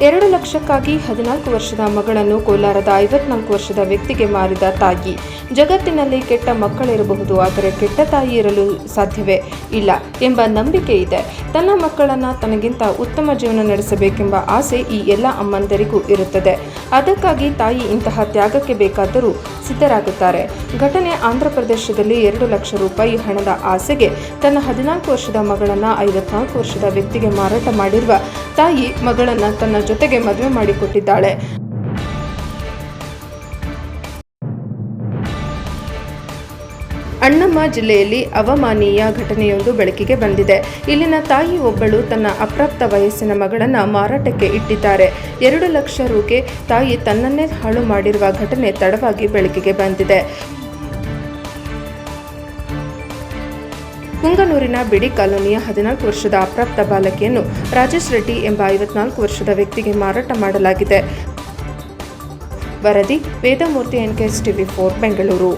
2 ಲಕ್ಷಕ್ಕಾಗಿ 14 ವರ್ಷದ ಮಗಳನ್ನು ಕೋಲಾರದ 54 ವರ್ಷದ ವ್ಯಕ್ತಿಗೆ ಮಾರಿದ ತಾಯಿ. ಜಗತ್ತಿನಲ್ಲಿ ಕೆಟ್ಟ ಮಕ್ಕಳಿರಬಹುದು, ಆದರೆ ಕೆಟ್ಟ ತಾಯಿ ಇರಲು ಸಾಧ್ಯವೇ ಇಲ್ಲ ಎಂಬ ನಂಬಿಕೆ ಇದೆ. ತನ್ನ ಮಕ್ಕಳನ್ನು ತನಗಿಂತ ಉತ್ತಮ ಜೀವನ ನಡೆಸಬೇಕೆಂಬ ಆಸೆ ಈ ಎಲ್ಲ ಅಮ್ಮಂದರಿಗೂ ಇರುತ್ತದೆ. ಅದಕ್ಕಾಗಿ ತಾಯಿ ಇಂತಹ ತ್ಯಾಗಕ್ಕೆ ಬೇಕಾದರೂ ಸಿದ್ಧರಾಗುತ್ತಾರೆ. ಘಟನೆ ಆಂಧ್ರ ಪ್ರದೇಶದಲ್ಲಿ 2 ಲಕ್ಷ ರೂಪಾಯಿ ಹಣದ ಆಸೆಗೆ ತನ್ನ 14 ವರ್ಷದ ಮಗಳನ್ನು 54 ವರ್ಷದ ವ್ಯಕ್ತಿಗೆ ಮಾರಾಟ ಮಾಡಿರುವ ತಾಯಿ ಮಗಳನ್ನು ತನ್ನ ಜೊತೆಗೆ ಮದುವೆ ಮಾಡಿಕೊಟ್ಟಿದ್ದಾಳೆ. ಅಣ್ಣಮ್ಮ ಜಿಲ್ಲೆಯಲ್ಲಿ ಅವಮಾನೀಯ ಘಟನೆಯೊಂದು ಬೆಳಕಿಗೆ ಬಂದಿದೆ. ಇಲ್ಲಿನ ತಾಯಿ ಒಬ್ಬಳು ತನ್ನ ಅಪ್ರಾಪ್ತ ವಯಸ್ಸಿನ ಮಗಳನ್ನು ಮಾರಾಟಕ್ಕೆ ಇಟ್ಟಿದ್ದಾರೆ. 2 ಲಕ್ಷ ರುಗೆ ತಾಯಿ ತನ್ನನ್ನೇ ಹಾಳು ಮಾಡಿರುವ ಘಟನೆ ತಡವಾಗಿ ಬೆಳಕಿಗೆ ಬಂದಿದೆ. ಪುಂಗನೂರಿನ ಬಿಡಿ ಕಾಲೋನಿಯ 14 ವರ್ಷದ ಅಪ್ರಾಪ್ತ ಬಾಲಕಿಯನ್ನು ರಾಜೇಶ್ ರೆಡ್ಡಿ ಎಂಬ 54 ವರ್ಷದ ವ್ಯಕ್ತಿಗೆ ಮಾರಾಟ ಮಾಡಲಾಗಿದೆ. ವರದಿ ವೇದಮೂರ್ತಿ, NKS TV 4 ಬೆಂಗಳೂರು.